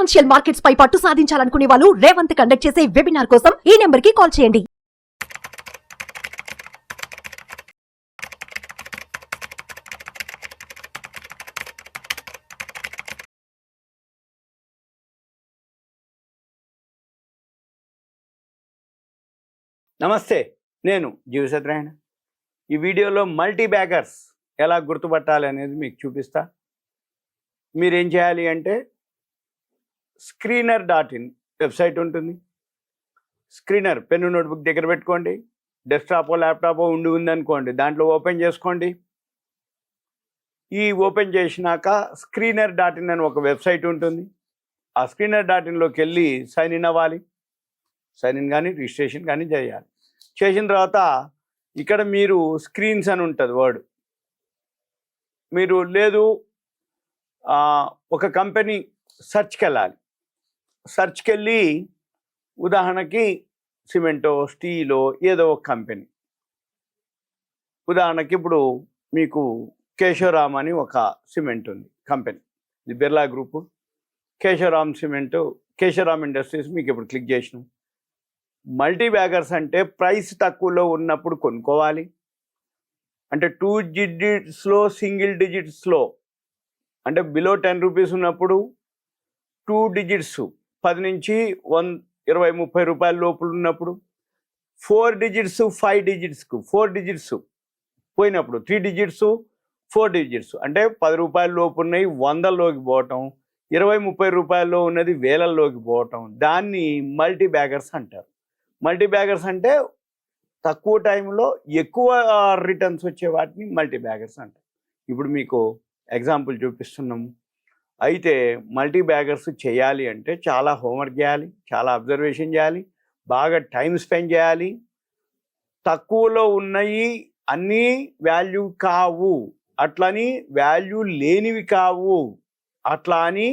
Financial markets పై పట్టు సాధించాలనుకునే వాళ్ళు Revanth conduct చేసే వెబినార్ కోసం ఈ నెంబర్ కి కాల్ చేయండి. నమస్తే, నేను జీవసత్యనారాయణ. ఈ వీడియోలో మల్టీ బ్యాగర్స్ ఎలా గుర్తుపట్టాలి అనేది మీకు చూపిస్తా. మీరేం చేయాలి అంటే screener.in వెబ్సైట్ ఉంటుంది. స్క్రీనర్ పెన్ను నోట్బుక్ దగ్గర పెట్టుకోండి. డెస్క్టాపో ల్యాప్టాపో ఉందనుకోండి, దాంట్లో ఓపెన్ చేసుకోండి. ఈ ఓపెన్ చేసినాక screener.in అని ఒక వెబ్సైట్ ఉంటుంది. ఆ screener.inలోకి వెళ్ళి సైన్ ఇన్ అవ్వాలి. సైన్ ఇన్ కానీ రిజిస్ట్రేషన్ కానీ చేయాలి. చేసిన తర్వాత ఇక్కడ మీరు స్క్రీన్స్ అని ఉంటుంది వర్డ్. మీరు లేదు ఒక కంపెనీ సెర్చ్కి వెళ్ళాలి. సెర్చ్కి వెళ్ళి ఉదాహరణకి సిమెంటో స్టీలో ఏదో ఒక కంపెనీ, ఉదాహరణకి ఇప్పుడు మీకు కేశవరామ్ అని ఒక సిమెంట్ ఉంది కంపెనీ, ఇది Birla group. Kesoram cement, Kesoram industries మీకు ఇప్పుడు క్లిక్ చేసినాం. మల్టీ బ్యాగర్స్ అంటే ప్రైస్ తక్కువలో ఉన్నప్పుడు కొనుక్కోవాలి. అంటే 2 డిజిట్స్లో సింగిల్ డిజిట్స్లో అంటే బిలో 10 రూపీస్ ఉన్నప్పుడు 2 డిజిట్స్ 10 నుంచి 20-30 రూపాయల లోపల ఉన్నప్పుడు, 4 డిజిట్స్ 5 డిజిట్స్కు 4 డిజిట్స్ పోయినప్పుడు 3 డిజిట్స్ 4 డిజిట్స్ అంటే 10 రూపాయల లోపు ఉన్నాయి 100లోకి పోవటం, 20-30 రూపాయల్లో ఉన్నది వేలల్లోకి పోవటం, దాన్ని మల్టీ బ్యాగర్స్ అంటారు. మల్టీ బ్యాగర్స్ అంటే తక్కువ టైంలో ఎక్కువ రిటర్న్స్ వచ్చే వాటిని మల్టీ బ్యాగర్స్ అంటారు. ఇప్పుడు మీకు ఎగ్జాంపుల్ చూపిస్తున్నాము. అయితే మల్టీ బ్యాగర్స్ చేయాలి అంటే చాలా హోంవర్క్ చేయాలి, చాలా అబ్జర్వేషన్ చేయాలి, బాగా టైం స్పెండ్ చేయాలి. తక్కువలో ఉన్నాయి అన్నీ వాల్యూ కావు, అట్లని వాల్యూ లేనివి కావు, అట్లా అని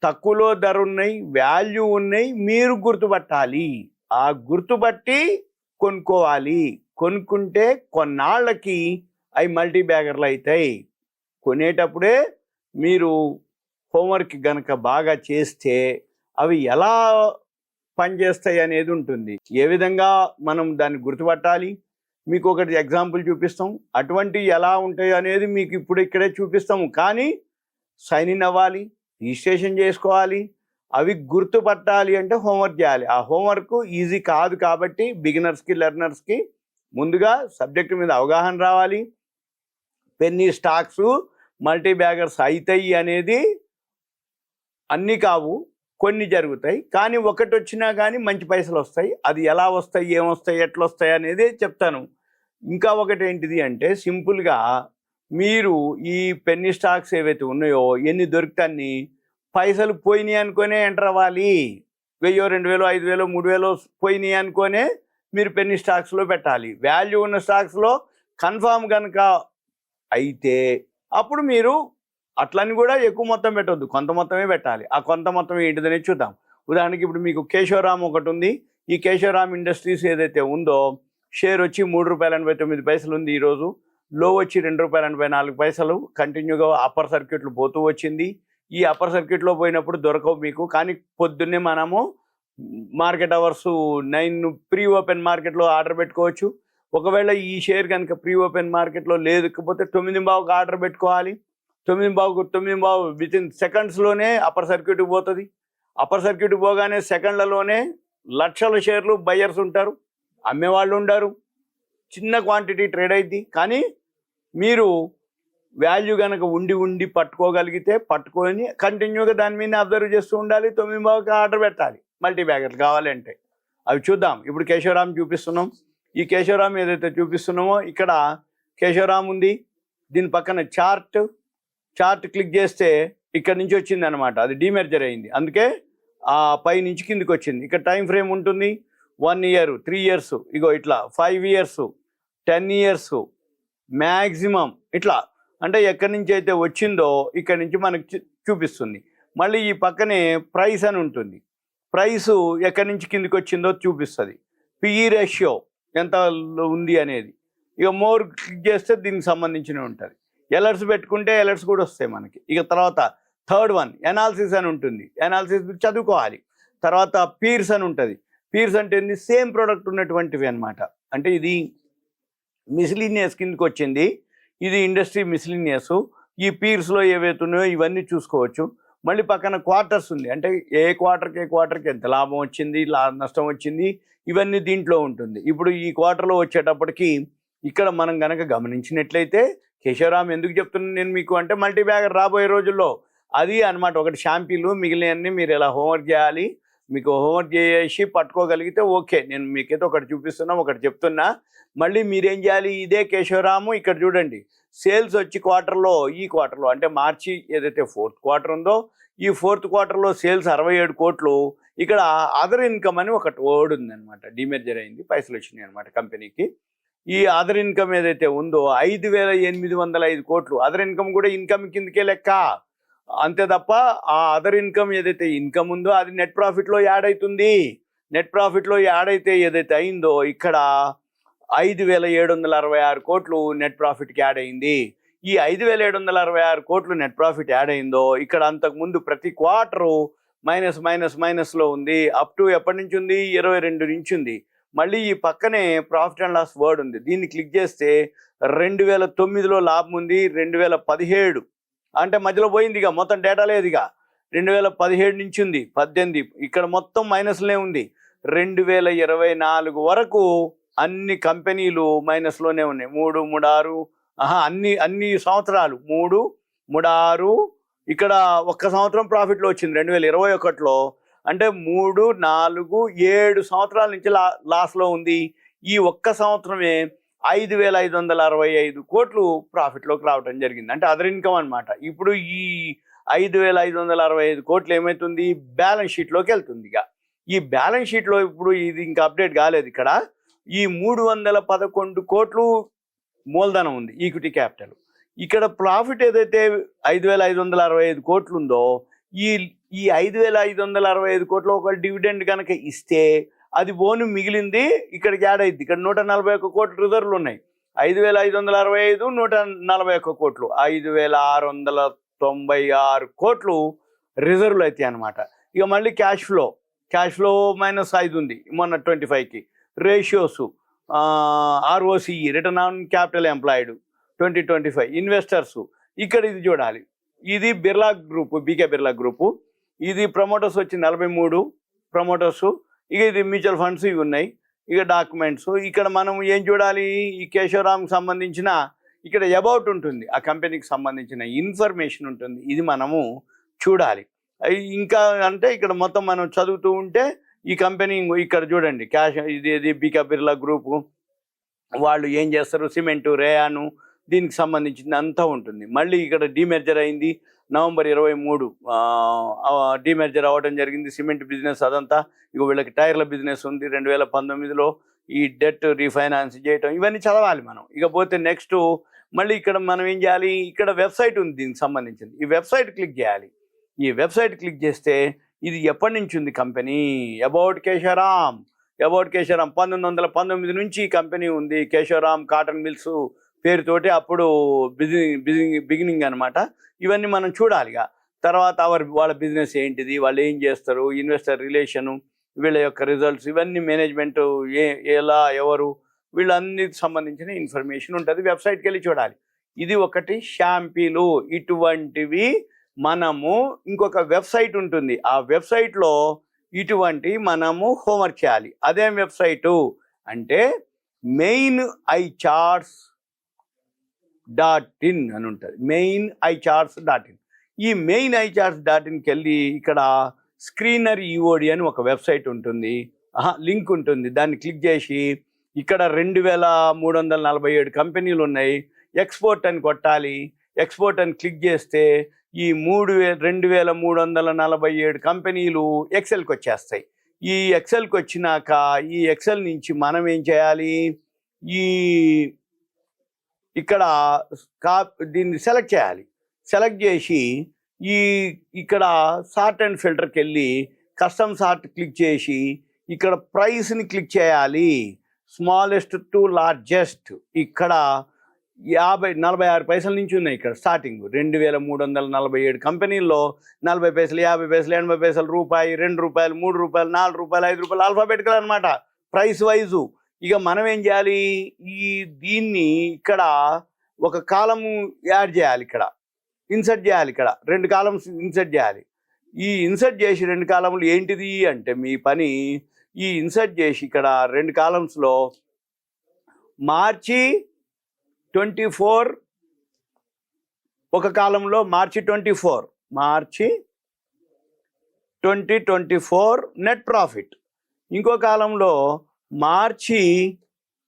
తక్కువలో ధర ఉన్నాయి వాల్యూ ఉన్నాయి మీరు గుర్తుపట్టాలి. ఆ గుర్తుపట్టి కొనుక్కోవాలి. కొనుక్కుంటే కొన్నాళ్ళకి అవి మల్టీ బ్యాగర్లు అవుతాయి. కొనేటప్పుడే మీరు హోంవర్క్ కనుక బాగా చేస్తే అవి ఎలా పనిచేస్తాయి అనేది ఉంటుంది. ఏ విధంగా మనం దాన్ని గుర్తుపట్టాలి మీకు ఒకటి ఎగ్జాంపుల్ చూపిస్తాం. అటువంటివి ఎలా ఉంటాయి అనేది మీకు ఇప్పుడు ఇక్కడే చూపిస్తాము. కానీ సైన్ ఇన్ అవ్వాలి, రిజిస్ట్రేషన్ చేసుకోవాలి. అవి గుర్తుపట్టాలి అంటే హోంవర్క్ చేయాలి. ఆ హోంవర్క్ ఈజీ కాదు కాబట్టి బిగినర్స్కి లెర్నర్స్కి ముందుగా సబ్జెక్టు మీద అవగాహన రావాలి. పెన్నీ స్టాక్స్ మల్టీ బ్యాగర్స్ అవుతాయి అనేది అన్నీ కావు, కొన్ని జరుగుతాయి. కానీ ఒకటి వచ్చినా కానీ మంచి పైసలు వస్తాయి. అది ఎలా వస్తాయి, ఏమొస్తాయి, ఎట్లా వస్తాయి అనేది చెప్తాను. ఇంకా ఒకటి ఏంటిది అంటే సింపుల్గా మీరు ఈ పెన్నీ స్టాక్స్ ఏవైతే ఉన్నాయో ఎన్ని దొరుకుతాన్ని పైసలు పోయినాయి అనుకునే ఎంటర్ అవ్వాలి. 1000, 2000, 5000, 3000 పోయినాయి అనుకునే మీరు పెన్నీ స్టాక్స్లో పెట్టాలి. వాల్యూ ఉన్న స్టాక్స్లో కన్ఫామ్ కనుక అయితే అప్పుడు మీరు అట్లని కూడా ఎక్కువ మొత్తం పెట్టవద్దు, కొంత మొత్తమే పెట్టాలి. ఆ కొంత మొత్తం ఏంటిదనే చూద్దాం. ఉదాహరణకి ఇప్పుడు మీకు కేశవరామ్ ఒకటి ఉంది. ఈ కేశవరామ్ ఇండస్ట్రీస్ ఏదైతే ఉందో షేర్ వచ్చి ₹3.89 ఉంది. ఈరోజు లో వచ్చి ₹2.84 కంటిన్యూగా అప్పర్ సర్క్యూట్లు పోతూ వచ్చింది. ఈ అప్పర్ సర్క్యూట్లో పోయినప్పుడు దొరకవు మీకు. కానీ పొద్దున్నే మనము మార్కెట్ అవర్స్ 9 ప్రీ ఓపెన్ మార్కెట్లో ఆర్డర్ పెట్టుకోవచ్చు. ఒకవేళ ఈ షేర్ కనుక ప్రీ ఓపెన్ మార్కెట్లో లేకపోతే 9:15కి ఆర్డర్ పెట్టుకోవాలి. 9:15 వితిన్ సెకండ్స్లోనే అప్పర్ సర్క్యూట్కి పోతుంది. అప్పర్ సర్క్యూట్కి పోగానే సెకండ్లలోనే లక్షల షేర్లు బయ్యర్స్ ఉంటారు, అమ్మేవాళ్ళు ఉండరు. చిన్న క్వాంటిటీ ట్రేడ్ అయింది. కానీ మీరు వాల్యూ కనుక ఉండి పట్టుకోగలిగితే పట్టుకొని కంటిన్యూగా దాని మీద అబ్జర్వ్ చేస్తూ ఉండాలి. 9:15కి ఆర్డర్ పెట్టాలి మల్టీ బ్యాగర్లు కావాలంటే. అవి చూద్దాం. ఇప్పుడు కేశవరామ్ చూపిస్తున్నాం. ఈ కేశవరామ్ ఏదైతే చూపిస్తున్నామో ఇక్కడ కేశవరామ్ ఉంది. దీని పక్కన చార్ట్ క్లిక్ చేస్తే ఇక్కడ నుంచి వచ్చింది అనమాట. అది డీమెర్జర్ అయింది, అందుకే ఆ పై నుంచి కిందికి వచ్చింది. ఇక్కడ టైం ఫ్రేమ్ ఉంటుంది. 1 year, 3 years, ఇగో ఇట్లా 5 years, 10 years మ్యాక్సిమం ఇట్లా. అంటే ఎక్కడి నుంచి అయితే వచ్చిందో ఇక్కడి నుంచి మనకి చూపిస్తుంది. మళ్ళీ ఈ పక్కనే ప్రైస్ అని ఉంటుంది. ప్రైసు ఎక్కడి నుంచి కిందికి వచ్చిందో చూపిస్తుంది. పిఈ రేషియో ఎంత ఉంది అనేది. ఇక మోర్ క్లిక్ చేస్తే దీనికి సంబంధించినవి ఉంటుంది. ఎలర్ట్స్ పెట్టుకుంటే ఎలర్ట్స్ కూడా వస్తాయి మనకి. ఇక తర్వాత థర్డ్ వన్ ఎనాలిసిస్ అని ఉంటుంది, ఎనాలిసిస్ చదువుకోవాలి. తర్వాత పీర్స్ అని ఉంటుంది. పీర్స్ అంటే ఏంది, సేమ్ ప్రోడక్ట్ ఉన్నటువంటివి అనమాట. అంటే ఇది మిస్లీనియస్ కిందకి వచ్చింది, ఇది ఇండస్ట్రీ మిస్లీనియస్. ఈ పీర్స్లో ఏవైతే ఉన్నాయో ఇవన్నీ చూసుకోవచ్చు. మళ్ళీ పక్కన క్వార్టర్స్ ఉంది, అంటే ఏ క్వార్టర్కి ఎంత లాభం వచ్చింది, నష్టం వచ్చింది, ఇవన్నీ దీంట్లో ఉంటుంది. ఇప్పుడు ఈ క్వార్టర్లో వచ్చేటప్పటికి ఇక్కడ మనం కనుక గమనించినట్లయితే, కేశవరామ్ ఎందుకు చెప్తున్నాను నేను మీకు అంటే, మల్టీ బ్యాగర్ రాబోయే రోజుల్లో అది అనమాట. ఒకటి షాంపీలు, మిగిలినవన్నీ మీరు ఎలా హోంవర్క్ చేయాలి, మీకు హోంవర్క్ చేసి పట్టుకోగలిగితే ఓకే. నేను మీకైతే ఒకటి చూపిస్తున్నా, ఒకటి చెప్తున్నా. మళ్ళీ మీరేం చేయాలి, ఇదే కేశవరాము ఇక్కడ చూడండి, సేల్స్ వచ్చి ఈ క్వార్టర్లో అంటే మార్చి ఏదైతే 4th క్వార్టర్ ఉందో, ఈ 4th క్వార్టర్లో సేల్స్ 67 కోట్లు. ఇక్కడ అదర్ ఇన్కమ్ అని ఒకటి వర్డ్ ఉందన్నమాట, డిమెర్జర్ అయింది, పైసలు వచ్చినాయి అనమాట కంపెనీకి. ఈ అదర్ ఇన్కమ్ ఏదైతే ఉందో 5,805 కోట్లు. అదర్ ఇన్కమ్ కూడా ఇన్కమ్ కిందకే లెక్క, అంతే తప్ప ఆ అదర్ ఇన్కమ్ ఏదైతే ఇన్కమ్ ఉందో అది నెట్ ప్రాఫిట్లో యాడ్ అవుతుంది. నెట్ ప్రాఫిట్లో యాడ్ అయితే ఏదైతే అయిందో ఇక్కడ 5,766 కోట్లు నెట్ ప్రాఫిట్కి యాడ్ అయింది. ఈ 5,766 కోట్లు నెట్ ప్రాఫిట్ యాడ్ అయిందో ఇక్కడ అంతకుముందు ప్రతి క్వార్టరు మైనస్లో ఉంది. అప్ టు ఎప్పటి నుంచి ఉంది, 22 నుంచి ఉంది. మళ్ళీ ఈ పక్కనే ప్రాఫిట్ అండ్ లాస్ వర్డ్ ఉంది, దీన్ని క్లిక్ చేస్తే 2009లో లాభం ఉంది, 2017 అంటే మధ్యలో పోయింది, ఇక మొత్తం డేటా లేదు. ఇక 2017 నుంచి ఉంది, 18 ఇక్కడ మొత్తం మైనస్లే ఉంది. 2024 వరకు అన్ని కంపెనీలు మైనస్లోనే ఉన్నాయి. 3, 6 అన్ని సంవత్సరాలు 3, 6 ఇక్కడ ఒక్క సంవత్సరం ప్రాఫిట్లో వచ్చింది 2021లో. అంటే 3, 4, 7 సంవత్సరాల నుంచి లాస్లో ఉంది. ఈ ఒక్క సంవత్సరమే 5,565 కోట్లు ప్రాఫిట్లోకి రావడం జరిగింది, అంటే అదర్ ఇన్కమ్ అనమాట. ఇప్పుడు ఈ 5,565 కోట్లు ఏమవుతుంది, బ్యాలెన్స్ షీట్లోకి వెళ్తుంది. ఇక ఈ బ్యాలెన్స్ షీట్లో ఇప్పుడు ఇది ఇంకా అప్డేట్ కాలేదు. ఇక్కడ ఈ 311 కోట్లు మూలధనం ఉంది, ఈక్విటీ క్యాపిటల్. ఇక్కడ ప్రాఫిట్ ఏదైతే 5,565 కోట్లు ఉందో, ఈ 5,565 కోట్లు ఒక డివిడెండ్ కనుక ఇస్తే అది బోను మిగిలింది ఇక్కడికి యాడ్ అయింది. ఇక్కడ 141 కోట్లు రిజర్వ్లు ఉన్నాయి. 5,565, 141 కోట్లు, 5,696 కోట్లు రిజర్వ్లు అవుతాయి అనమాట. ఇక మళ్ళీ క్యాష్ ఫ్లో -5 ఉంది మొన్న 25కి. Ratios ROCE, return on capital employed 2025. Investors ఇక్కడ ఇది చూడాలి, ఇది Birla group, BK Birla group. ఇది ప్రమోటర్స్ వచ్చి 43 ప్రమోటర్స్. ఇక ఇది మ్యూచువల్ ఫండ్స్ ఇవి ఉన్నాయి. ఇక డాక్యుమెంట్స్ ఇక్కడ మనం ఏం చూడాలి, ఈ కేశవరామ్కి సంబంధించిన ఇక్కడ అబౌట్ ఉంటుంది, ఆ కంపెనీకి సంబంధించిన ఇన్ఫర్మేషన్ ఉంటుంది, ఇది మనము చూడాలి. ఇంకా అంటే ఇక్కడ మొత్తం మనం చదువుతూ ఉంటే ఈ కంపెనీ ఇక్కడ చూడండి, క్యాష్ ఇది బీకే బిర్లా గ్రూపు, వాళ్ళు ఏం చేస్తారు, సిమెంటు, రేయాను, దీనికి సంబంధించింది అంతా ఉంటుంది. మళ్ళీ ఇక్కడ డీమెర్జర్ అయింది నవంబర్ 23, డీమెర్జర్ అవ్వడం జరిగింది. సిమెంట్ బిజినెస్ అదంతా. ఇక వీళ్ళకి టైర్ల బిజినెస్ ఉంది. 2019లో ఈ డెట్ రీఫైనాన్స్ చేయటం, ఇవన్నీ చదవాలి మనం. ఇక పోతే నెక్స్ట్ మళ్ళీ ఇక్కడ మనం ఏం చేయాలి, ఇక్కడ వెబ్సైట్ ఉంది దీనికి సంబంధించింది. ఈ వెబ్సైట్ క్లిక్ చేయాలి. ఈ వెబ్సైట్ క్లిక్ చేస్తే ఇది ఎప్పటి నుంచి ఉంది కంపెనీ, అబౌట్ కేశవరామ్ 1919 నుంచి ఈ కంపెనీ ఉంది. కేశవరామ్ కాటన్ మిల్స్ పేరుతోటి అప్పుడు బిగినింగ్ అనమాట. ఇవన్నీ మనం చూడాలి. తర్వాత వాళ్ళ బిజినెస్ ఏంటిది, వాళ్ళు ఏం చేస్తారు, ఇన్వెస్టర్ రిలేషను, వీళ్ళ యొక్క రిజల్ట్స్, ఇవన్నీ మేనేజ్మెంట్ ఎలా ఎవరు, వీళ్ళన్నిటికి సంబంధించిన ఇన్ఫర్మేషన్ ఉంటుంది. వెబ్సైట్కి వెళ్ళి చూడాలి. ఇది ఒకటి షాంపీలు. ఇటువంటివి మనము ఇంకొక వెబ్సైట్ ఉంటుంది, ఆ వెబ్సైట్లో ఇటువంటి మనము హోంవర్క్ చేయాలి. అదేం వెబ్సైటు అంటే MainEyecharts.in అని ఉంటుంది. MainEyecharts.in. ఈ MainEyecharts.inకి వెళ్ళి ఇక్కడ స్క్రీనర్ EOD అని ఒక వెబ్సైట్ ఉంటుంది, లింక్ ఉంటుంది. దాన్ని క్లిక్ చేసి ఇక్కడ 2,347 కంపెనీలు ఉన్నాయి. ఎక్స్పోర్ట్ అని కొట్టాలి. ఎక్స్పోర్ట్ అని క్లిక్ చేస్తే ఈ 2,347 కంపెనీలు ఎక్సెల్కి వచ్చేస్తాయి. ఈ ఎక్సెల్కి వచ్చినాక ఈ ఎక్సెల్ నుంచి మనం ఏం చేయాలి, ఇక్కడ దీన్ని సెలెక్ట్ చేయాలి. సెలెక్ట్ చేసి ఇక్కడ సార్ట్ అండ్ ఫిల్టర్కి వెళ్ళి కస్టమ్ సార్ట్ క్లిక్ చేసి ఇక్కడ ప్రైస్ని క్లిక్ చేయాలి. Smallest to largest. ఇక్కడ 46 పైసల నుంచి ఉన్నాయి ఇక్కడ స్టార్టింగ్. 2347 కంపెనీల్లో 40 పైసలు, 50 పైసలు, 80 పైసలు, రూపాయి, 2 రూపాయలు, 3 రూపాయలు, 4 రూపాయలు, 5 రూపాయలు ఆల్ఫాబెటికల్ అనమాట, ప్రైస్ వైజు. ఇక మనం ఏం చేయాలి, దీన్ని ఇక్కడ ఒక కాలము యాడ్ చేయాలి, ఇక్కడ ఇన్సర్ట్ చేయాలి, ఇక్కడ 2 కాలమ్స్ ఇన్సర్ట్ చేయాలి. ఈ ఇన్సర్ట్ చేసి 2 కాలములు ఏంటిది అంటే మీ పని, ఈ ఇన్సర్ట్ చేసి ఇక్కడ 2 కాలమ్స్లో మార్చి 24 ఒక కాలంలో, మార్చి 2024 నెట్ ప్రాఫిట్, ఇంకో కాలంలో మార్చి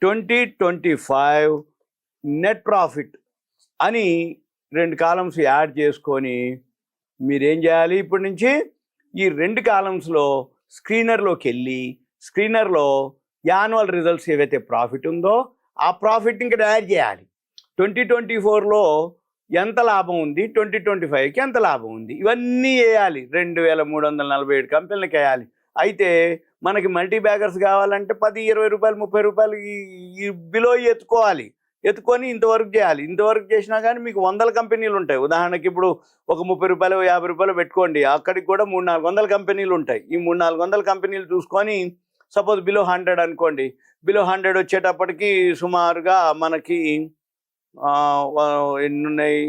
2025 నెట్ ప్రాఫిట్ అని 2 కాలమ్స్ యాడ్ చేసుకొని మీరేం చేయాలి, ఇప్పటి నుంచి ఈ 2 కాలమ్స్లో స్క్రీనర్లోకి వెళ్ళి స్క్రీనర్లో యాన్యువల్ రిజల్ట్స్ ఏవైతే ప్రాఫిట్ ఉందో ఆ ప్రాఫిట్ ఇంకా యాడ్ చేయాలి. 2024లో ఎంత లాభం ఉంది, 2025కి ఎంత లాభం ఉంది, ఇవన్నీ వేయాలి. 2347 కంపెనీలకు వేయాలి. అయితే మనకి మల్టీ బ్యాగర్స్ కావాలంటే 10, 20 రూపాయలు, 30 రూపాయలు ఈ బిలో ఎత్తుకొని ఇంతవరకు చేయాలి. ఇంతవరకు చేసినా కానీ మీకు 100 కంపెనీలు ఉంటాయి. ఉదాహరణకి ఇప్పుడు ఒక 30 రూపాయలు, 50 రూపాయలు పెట్టుకోండి, అక్కడికి కూడా 300-400 కంపెనీలు ఉంటాయి. ఈ 300-400 కంపెనీలు చూసుకొని సపోజ్ బిలో 100 అనుకోండి, బిలో 100 వచ్చేటప్పటికి సుమారుగా మనకి ఎన్ని ఉన్నాయి,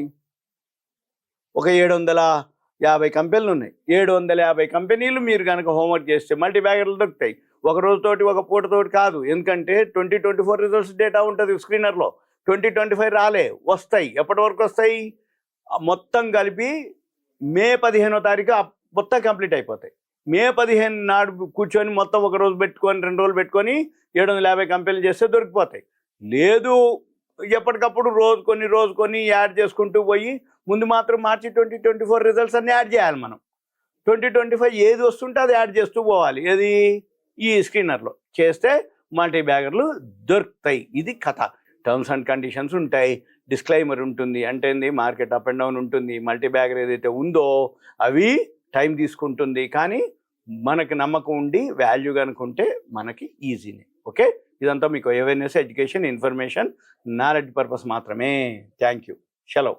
ఒక 750 కంపెనీలు ఉన్నాయి. 750 కంపెనీలు మీరు కనుక హోంవర్క్ చేస్తే మల్టీ బ్యాగర్లు దొరుకుతాయి. ఒక రోజుతోటి, ఒక పూటతోటి కాదు. ఎందుకంటే 2024 రిజల్ట్స్ డేటా ఉంటుంది స్క్రీనర్లో. 2025 రాలే, వస్తాయి. ఎప్పటి వరకు వస్తాయి, మొత్తం కలిపి మే 15వ తారీఖు మొత్తం కంప్లీట్ అయిపోతాయి. మే 15 నాడు కూర్చొని మొత్తం ఒక రోజు పెట్టుకొని 2 రోజులు పెట్టుకొని 750 కంపెనీలు చేస్తే దొరికిపోతాయి. లేదు ఎప్పటికప్పుడు రోజు కొన్ని యాడ్ చేసుకుంటూ పోయి ముందు మాత్రం మార్చి 2024 రిజల్ట్స్ అన్నీ యాడ్ చేయాలి. మనం 2025 ఏది వస్తుంటే అది యాడ్ చేస్తూ పోవాలి. ఏది, ఈ స్క్రీనర్లో చేస్తే మల్టీ బ్యాగర్లు దొరుకుతాయి. ఇది కథ. టర్మ్స్ అండ్ కండిషన్స్ ఉంటాయి, డిస్క్లైమర్ ఉంటుంది, అంటే మార్కెట్ అప్ అండ్ డౌన్ ఉంటుంది. మల్టీ బ్యాగర్ ఏదైతే ఉందో అవి టైం తీసుకుంటుంది, కానీ మనకి నమ్మకం ఉండి వాల్యూ కనుకుంటే మనకి ఈజీనే. ఓకే, ఇదంతా మీకు awareness, education, information, knowledge purpose మాత్రమే. Thank you. సెలవు.